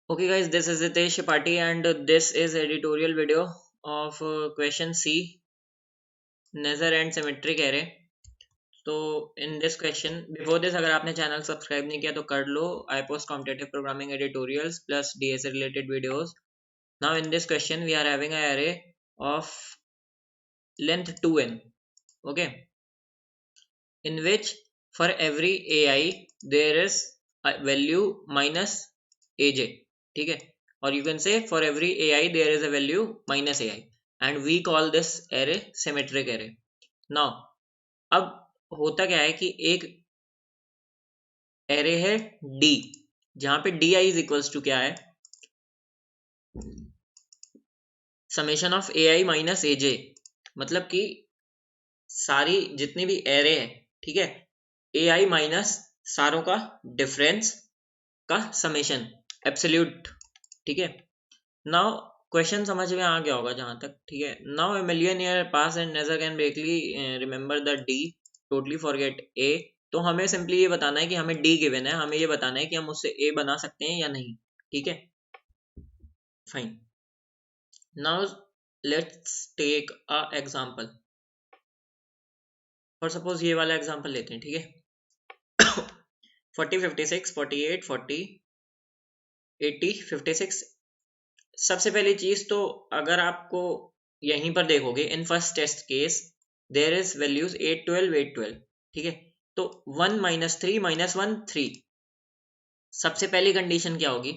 Okay guys, this is Hitesh Pati and this is editorial video of question C, Nether and symmetric array. तो in this question, before this अगर आपने channel subscribe नहीं किया तो कर लो. I post competitive programming editorials plus DS related videos. Now in this question we are having an array of length 2n, okay, in which for every ai there is a value minus aj, ठीक है, और you can say for every ai there is a value minus ai and we call this array symmetric array. Now अब होता क्या है कि एक array है d, जहां पे di इज इक्वल्स टू क्या है, summation of ai minus aj, मतलब कि सारी जितनी भी एरे है, ठीक है, ai माइनस सारों का डिफरेंस का समेशन एब्सोल्यूट, ठीक है. नाउ क्वेश्चन समझ में आ गया होगा जहां तक, ठीक है. Now a million year pass and never can barely remember the D, totally forget A. तो हमें सिंपली ये बताना है कि हमें डी गिवन है, हमें ये बताना है कि हम उससे ए बना सकते हैं या नहीं, ठीक है. Fine. Now let's take a example. For suppose ये वाला एग्जांपल लेते हैं, ठीक है. 40 56 48 40 80 56. सबसे पहली चीज तो अगर आपको यहीं पर देखोगे in first test case there is values 8 12 8 12, ठीक है. तो 1 माइनस 3 माइनस 1 3. सबसे पहली कंडीशन क्या होगी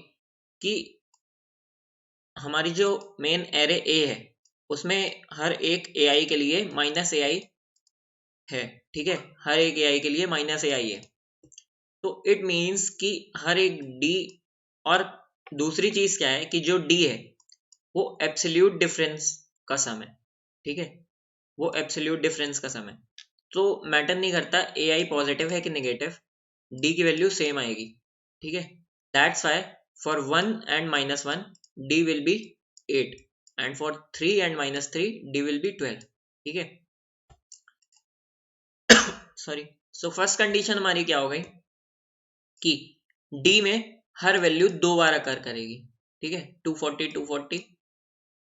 कि हमारी जो मेन एरे ए है उसमें हर एक ए आई के लिए माइनस ए आई है, ठीक है, हर एक ए आई के लिए माइनस ए आई है. तो इट मीन्स कि हर एक डी, और दूसरी चीज क्या है कि जो डी है वो एब्सोल्यूट डिफरेंस का सम है, ठीक है, वो एब्सोल्यूट डिफरेंस का सम है. तो मैटर नहीं करता ए आई पॉजिटिव है कि नेगेटिव, डी की वैल्यू सेम आएगी, ठीक है. That's why for 1 and minus 1 D will be 8 and for 3 and minus 3 D will be 12, ठीक है. सॉरी. सो फर्स्ट कंडीशन हमारी क्या हो गई कि डी में हर वैल्यू दो बार अकर करेगी, ठीक है. 240 240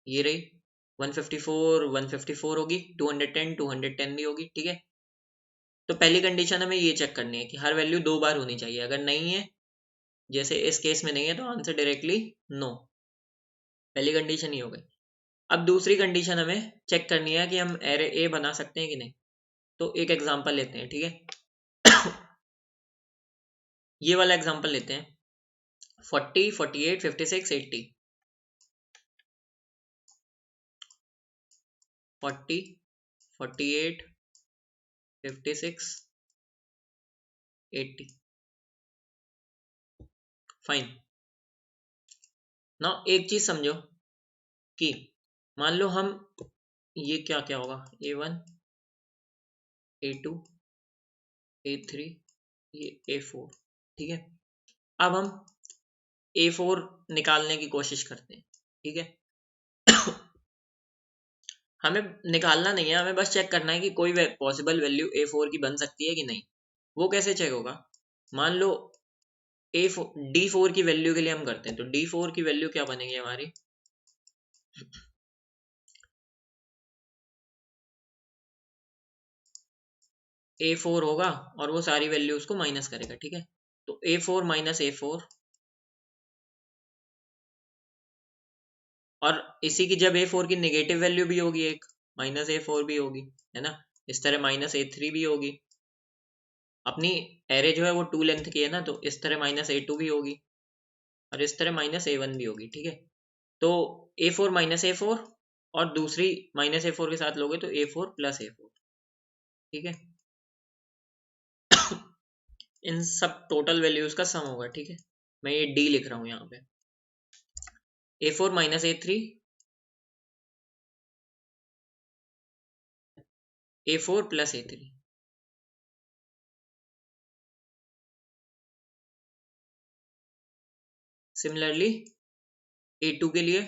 ये रही, 154 154 होगी, 210 210 भी होगी, ठीक है. तो पहली कंडीशन हमें ये चेक करनी है कि हर वैल्यू दो बार होनी चाहिए. अगर नहीं है, जैसे इस केस में नहीं है, तो आंसर डायरेक्टली नो. पहली कंडीशन ही हो गई. अब दूसरी कंडीशन हमें चेक करनी है कि हम एरे ए बना सकते हैं कि नहीं. तो एक एग्जांपल लेते हैं, ठीक है. ये वाला एग्जांपल लेते हैं. 40 48 56 80. 40 48 56 80. फाइन. नाउ एक चीज समझो कि मान लो हम ये क्या क्या होगा, A1 A2 A3 ये A4, ठीक है. अब हम A4 निकालने की कोशिश करते हैं, ठीक है. हमें निकालना नहीं है, हमें बस चेक करना है कि कोई पॉसिबल वैल्यू A4 की बन सकती है कि नहीं. वो कैसे चेक होगा, मान लो D4 की वैल्यू के लिए हम करते हैं. तो D4 की वैल्यू क्या बनेगी हमारी, A4 होगा और वो सारी वैल्यू उसको माइनस करेगा, ठीक है. तो A4 माइनस A4, और इसी की जब A4 की नेगेटिव वैल्यू भी होगी एक, माइनस A4 भी होगी, है ना. इस तरह माइनस A3 भी होगी. अपनी एरे जो है वो 2 लेंथ की है ना, तो इस तरह माइनस A2 भी होगी और इस तरह माइनस A1 भी होगी, ठीक है. तो A4 माइनस A4 और दूसरी माइनस A4 के साथ लोगे तो A4 प्लस A4, ठीक है. इन सब टोटल वैल्यूज का सम होगा, ठीक है. मैं ये D लिख रहा हूं यहाँ पे. A4 minus A3, A4 plus A3. Similarly A2 के लिए,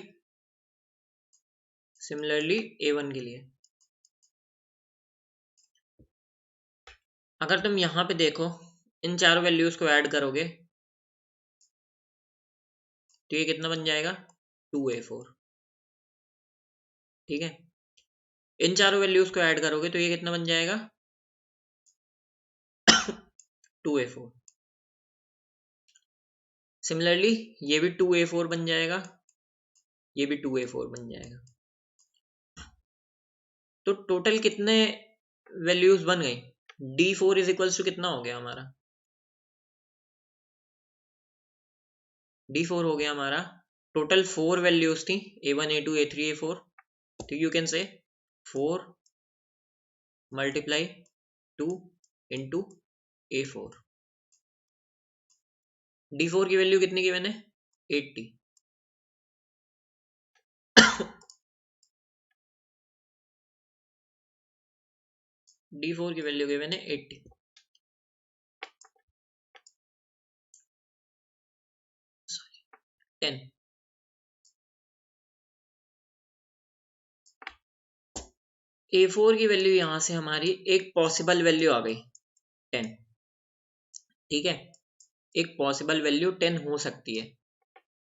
सिमिलरली A1 के लिए. अगर तुम यहाँ पे देखो इन चारों वैल्यूज को ऐड करोगे तो ये कितना बन जाएगा 2a4। ठीक है, इन चारों वैल्यूज को ऐड करोगे तो ये कितना बन जाएगा 2a4। सिमिलरली ये भी 2a4 बन जाएगा, ये भी 2a4 बन जाएगा। तो टोटल कितने वैल्यूज बन गई, d4 इज इक्वल्स टू कितना हो गया हमारा, d4 हो गया हमारा, टोटल 4 वैल्यूज थी a1 a2 a3 a4, तो you can say 4 multiply 2 into a4। d4 की वैल्यू कितनी की मैंने 80। d4 की वैल्यू की मैंने 80। सॉरी 10। a4 की वैल्यू यहां से हमारी एक पॉसिबल वैल्यू आ गई 10। ठीक है, एक पॉसिबल वैल्यू 10 हो सकती है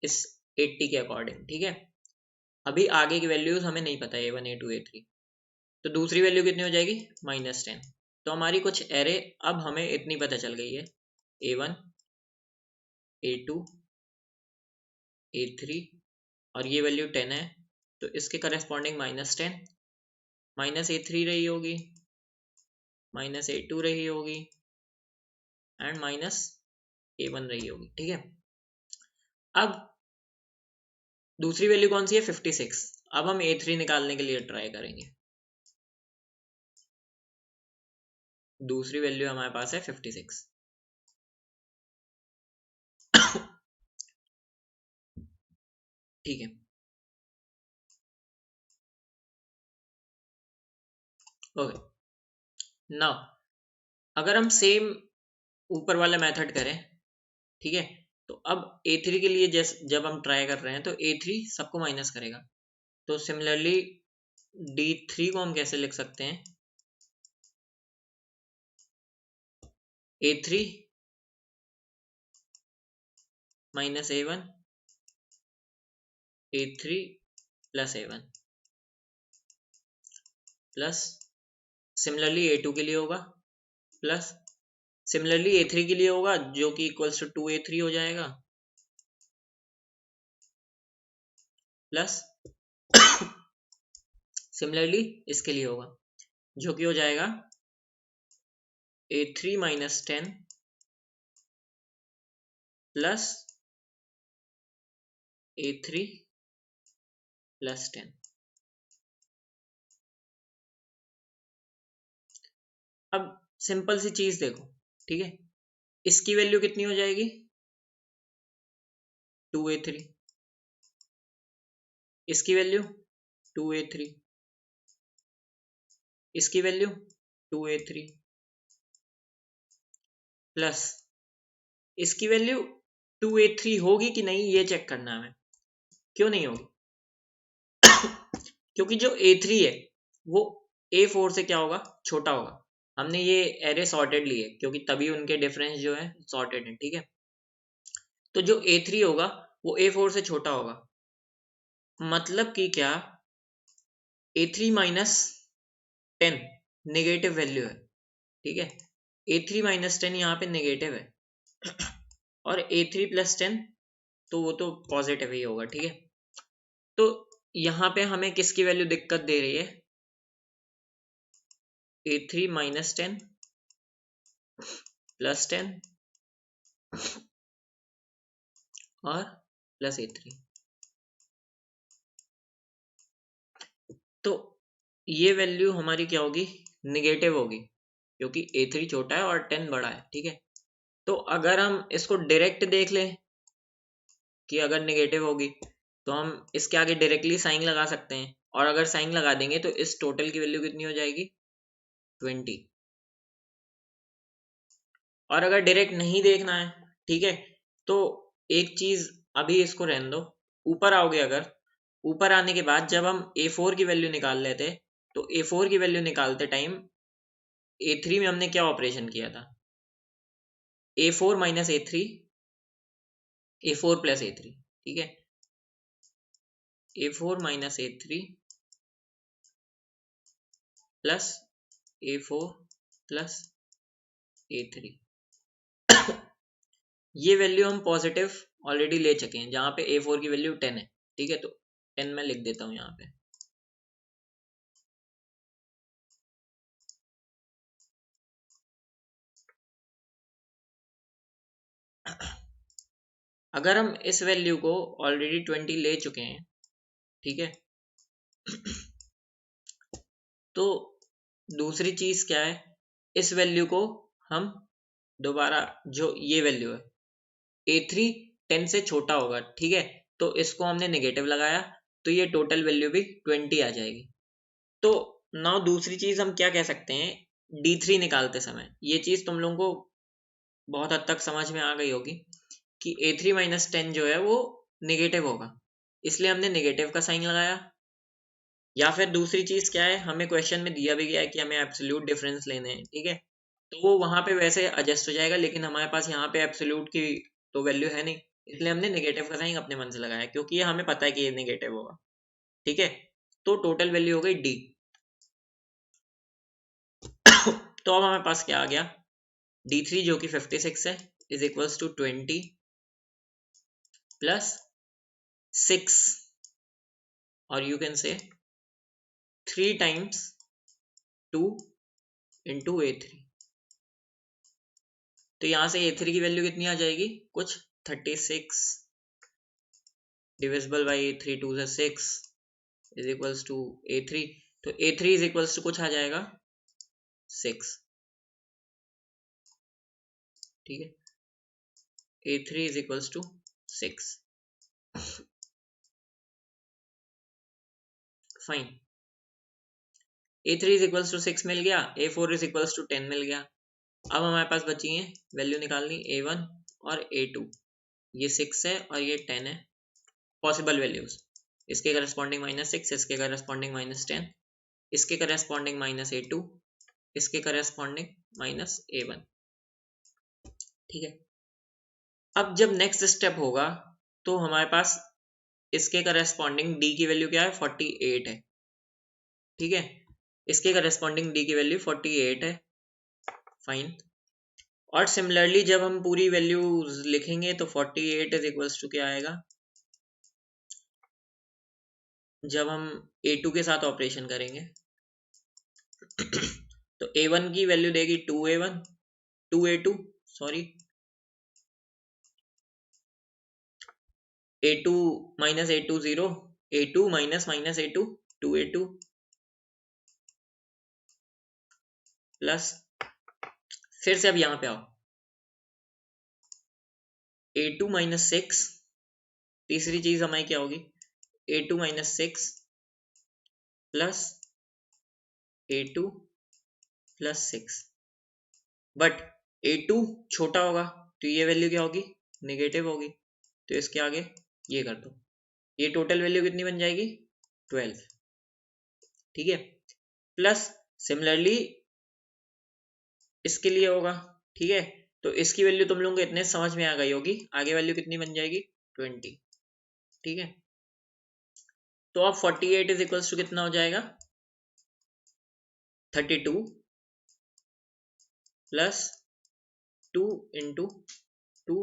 इस 80 के अकॉर्डिंग। ठीक है, अभी आगे की वैल्यूज हमें नहीं पता a1 a2 a3, तो दूसरी वैल्यू कितनी हो जाएगी -10। तो हमारी कुछ एरे अब हमें इतनी पता चल गई है a1 a2 a3 और ये वैल्यू 10 है, तो इसके करस्पॉन्डिंग -10 -a3 रही होगी, -a2 रही होगी एंड -a1 रही होगी। ठीक है, अब दूसरी वैल्यू कौन सी है 56। अब हम a3 निकालने के लिए ट्राई करेंगे। दूसरी वैल्यू हमारे पास है 56। ठीक है, ओके, नाउ अगर हम सेम ऊपर वाला मेथड करें, ठीक है, तो अब a3 के लिए जब हम ट्राई कर रहे हैं तो a3 सबको माइनस करेगा, तो सिमिलरली d3 को हम कैसे लिख सकते हैं a3 minus a1 a3 plus a1 plus similarly a2 के लिए होगा, प्लस सिमिलरली a3 के लिए होगा जो कि इक्वल्स टू 2a3 हो जाएगा, प्लस सिमिलरली इसके लिए होगा जो कि हो जाएगा a3 minus 10 plus a3 plus 10। अब सिंपल सी चीज देखो, ठीक है, इसकी वैल्यू कितनी हो जाएगी 2a3, इसकी वैल्यू 2a3, इसकी वैल्यू 2a3 प्लस इसकी वैल्यू 2a3 होगी कि नहीं ये चेक करना है हमें। क्यों नहीं होगी क्योंकि जो a3 है वो a4 से क्या होगा छोटा होगा। हमने ये एरे सॉर्टेड लिए क्योंकि तभी उनके डिफरेंस जो है सॉर्टेड है। ठीक है, तो जो a3 होगा वो a4 से छोटा होगा, मतलब कि क्या a3 माइनस 10 नेगेटिव वैल्यू है। ठीक है, a3 माइनस 10 यहाँ पे नेगेटिव है और a3 प्लस 10 तो वो तो पॉजिटिव ही होगा। ठीक है, तो यहाँ पे हमें किसकी वैल्यू दिक्कत दे रही है a3 माइनस 10 प्लस 10 और प्लस a3। तो ये वैल्यू हमारी क्या होगी निगेटिव होगी क्योंकि a3 छोटा है और 10 बड़ा है। ठीक है, तो अगर हम इसको डायरेक्ट देख लें कि अगर नेगेटिव होगी तो हम इसके आगे डायरेक्टली साइन लगा सकते हैं, और अगर साइन लगा देंगे तो इस टोटल की वैल्यू कितनी हो जाएगी 20। और अगर डायरेक्ट नहीं देखना है, ठीक है, तो एक चीज अभी इसको रहने दो, ऊपर आओगे, अगर ऊपर आने के बाद जब हम a4 की वैल्यू निकाल लेते तो a4 की वैल्यू निकालते टाइम a3 में हमने क्या ऑपरेशन किया था a4 minus a3 a4 plus a3। ठीक है, A4 minus A3 plus A4 plus A3। ये वैल्यू हम पॉजिटिव ऑलरेडी ले चुके हैं, जहां पे A4 की वैल्यू 10 है। ठीक है, तो 10 मैं लिख देता हूं यहाँ पे। अगर हम इस वैल्यू को ऑलरेडी 20 ले चुके हैं, ठीक है, तो दूसरी चीज क्या है, इस वैल्यू को हम दोबारा, जो ये वैल्यू है A3 10 से छोटा होगा, ठीक है, तो इसको हमने नेगेटिव लगाया, तो ये टोटल वैल्यू भी 20 आ जाएगी। तो नाउ दूसरी चीज हम क्या कह सकते हैं, D3 निकालते समय ये चीज तुम लोगों को बहुत हद तक समझ में आ गई होगी कि A3 माइनस 10 जो है वो नेगेटिव होगा, इसलिए हमने नेगेटिव का साइन लगाया। या फिर दूसरी चीज क्या है, हमें क्वेश्चन में दिया भी गया है कि हमें एब्सोल्यूट डिफरेंस लेने हैं, ठीक है, तो वो वहां पे वैसे एडजस्ट हो जाएगा, लेकिन हमारे पास यहाँ पे एब्सोल्यूट की तो वैल्यू है नहीं, इसलिए हमने नेगेटिव का साइन अपने मन से लगाया, क्योंकि ये हमें पता है कि ये नेगेटिव होगा। ठीक है, तो टोटल वैल्यू हो गई D। तो अब हमारे पास क्या आ गया, D3 जो कि 56 है इज इक्वल्स टू 20 प्लस 6, और you can say 3 times 2 into A3। तो यहां से A3 की वैल्यू कितनी आ जाएगी, कुछ 36 डिविजिबल बाई A3 2 से 6 इज इक्वल्स टू A3। तो A3 इज इक्वल्स टू कुछ आ जाएगा 6। ठीक है, A3 is equals to 6। Fine, A3 is equals to 6 मिल गया, A4 इज इक्वल्स टू 10 मिल गया। अब हमारे पास बची है वैल्यू निकालनी A1 और A2। ये 6 है और ये 10 है, पॉसिबल वैल्यूज, इसके करस्पॉन्डिंग -6, इसके करस्पॉन्डिंग -10, इसके करस्पॉन्डिंग -A2, इसके करस्पॉन्डिंग -A1। ठीक है, अब जब नेक्स्ट स्टेप होगा तो हमारे पास इसके करस्पॉन्डिंग D की वैल्यू क्या है, 48 है। ठीक है, इसके करस्पॉन्डिंग D की वैल्यू 48 है। फाइन, और सिमिलरली जब हम पूरी वैल्यूज लिखेंगे तो 48 इज इक्वल्स टू क्या आएगा, जब हम A2 के साथ ऑपरेशन करेंगे तो A1 की वैल्यू देगी 2A1 2A2 sorry, A2 minus A2 0, A2 minus A2 2A2 plus, फिर से अब यहां पे आओ, A2 माइनस 6, तीसरी चीज हमारी क्या होगी, A2 minus 6 plus A2 plus 6, but A2 छोटा होगा तो ये वैल्यू क्या होगी, नेगेटिव होगी, तो इसके आगे ये कर दो, ये टोटल वैल्यू कितनी बन जाएगी 12। ठीक है, प्लस सिमिलरली इसके लिए होगा। ठीक है, तो इसकी वैल्यू तुम लोगों को इतने समझ में आ गई होगी, आगे वैल्यू कितनी बन जाएगी 20। ठीक है, तो अब 48 इज इक्वल्स टू कितना हो जाएगा, 32 plus 2 into 2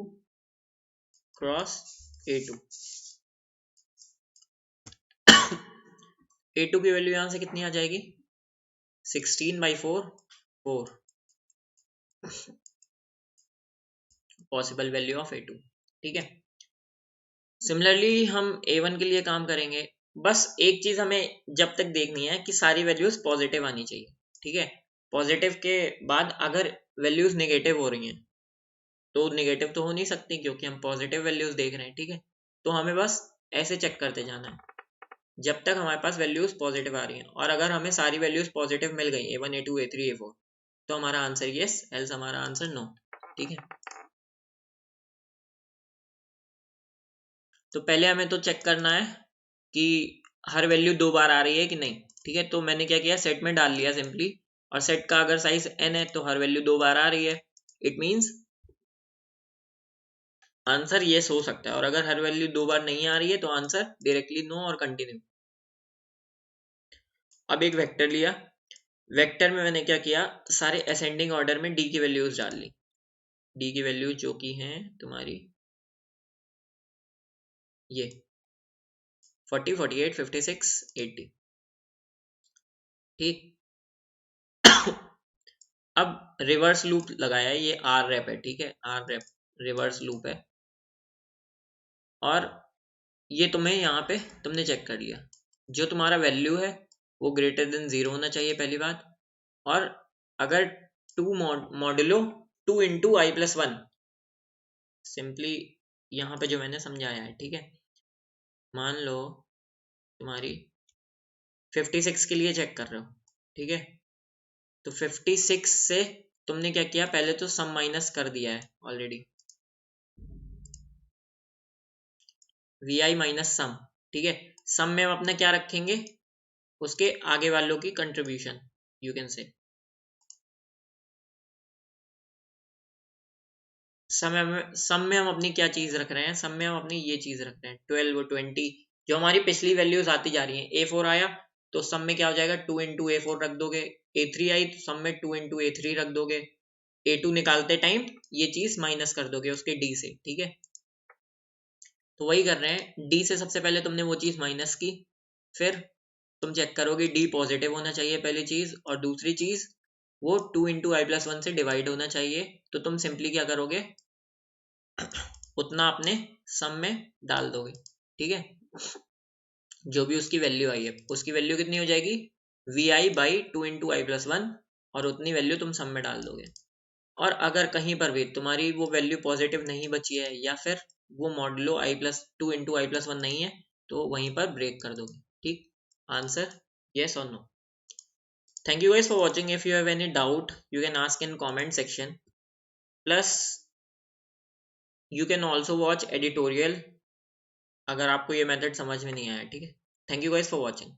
cross A2। A2 की वैल्यू यहां से कितनी आ जाएगी, 16/4 4, पॉसिबल वैल्यू ऑफ A2। ठीक है, सिमिलरली हम A1 के लिए काम करेंगे, बस एक चीज हमें जब तक देखनी है कि सारी वैल्यूज पॉजिटिव आनी चाहिए। ठीक है, पॉजिटिव के बाद अगर वैल्यूज नेगेटिव हो रही हैं तो नेगेटिव तो हो नहीं सकती क्योंकि हम पॉजिटिव वैल्यूज देख रहे हैं। ठीक है, तो हमें बस ऐसे चेक करते जाना है जब तक हमारे पास वैल्यूज पॉजिटिव आ रही हैं, और अगर हमें सारी वैल्यूज पॉजिटिव मिल गई A1 A2 A3 A4 तो हमारा आंसर यस, एल्स हमारा आंसर नो। ठीक है, तो पहले हमें तो चेक करना है कि हर वैल्यू 2 बार आ रही है कि नहीं। ठीक है, तो मैंने क्या किया, सेट में डाल लिया सिंपली, और सेट का अगर साइज n है तो हर वैल्यू 2 बार आ रही है, इट मींस आंसर ये हो सकता है, और अगर हर वैल्यू 2 बार नहीं आ रही है तो आंसर डायरेक्टली नो और कंटिन्यू। अब एक वेक्टर लिया, वेक्टर में मैंने क्या किया, सारे असेंडिंग ऑर्डर में डी की वैल्यूज डाल ली। डी की वैल्यूज जो की हैं तुम्हारी ये 40, 48, 56, 80। ठीक। अब रिवर्स लूप लगाया है, ये आर रैप है, ठीक है, आर रैप रिवर्स लूप है, और ये तुम्हें यहाँ पे तुमने चेक कर लिया, जो तुम्हारा वैल्यू है वो ग्रेटर देन 0 होना चाहिए पहली बात, और अगर two modulo 2 into i plus 1, simply यहाँ पे जो मैंने समझाया है, ठीक है, मान लो तुम्हारी 56 के लिए चेक कर रहे हो, ठीक है, तो 56 से तुमने क्या किया, पहले तो सम माइनस कर दिया है already, v i minus sum, ठीक है, सम में हम अपना क्या रखेंगे, उसके आगे वालों की कंट्रीब्यूशन, यू कैन से सम में हम अपनी क्या चीज रख रहे हैं, सम में हम अपनी ये चीज रख रहे हैं 12 और 20, जो हमारी पिछली वैल्यूज आती जा रही हैं। A4 आया तो सम में क्या हो जाएगा, 2 इंटू A4 रख दोगे, A3 आई तो सम में 2 इंटू A3 रख दोगे, A2 निकालते टाइम ये चीज माइनस कर दोगे उसके D से, ठीक है, तो वही कर रहे हैं, D से सबसे पहले तुमने वो चीज माइनस की, फिर तुम चेक करोगे D पॉजिटिव होना चाहिए पहली चीज, और दूसरी चीज वो 2 इंटू आई प्लस 1 से डिवाइड होना चाहिए, तो तुम सिंपली क्या करोगे, उतना अपने सम में डाल दोगे, ठीक है, जो भी उसकी वैल्यू आई है, उसकी वैल्यू कितनी हो जाएगी, v i by 2 into i plus 1, और उतनी वैल्यू तुम सम में डाल दोगे, और अगर कहीं पर भी तुम्हारी वो वैल्यू पॉजिटिव नहीं बची है, या फिर वो modulo I plus 2 into i plus 1 नहीं है, तो वहीं पर ब्रेक कर दोगे, ठीक, answer yes or no. Thank you guys for watching. If you have any doubt you can ask in comment section, plus you can also watch editorial अगर आपको ये मेथड समझ में नहीं आया, ठीक है, thank you guys for watching.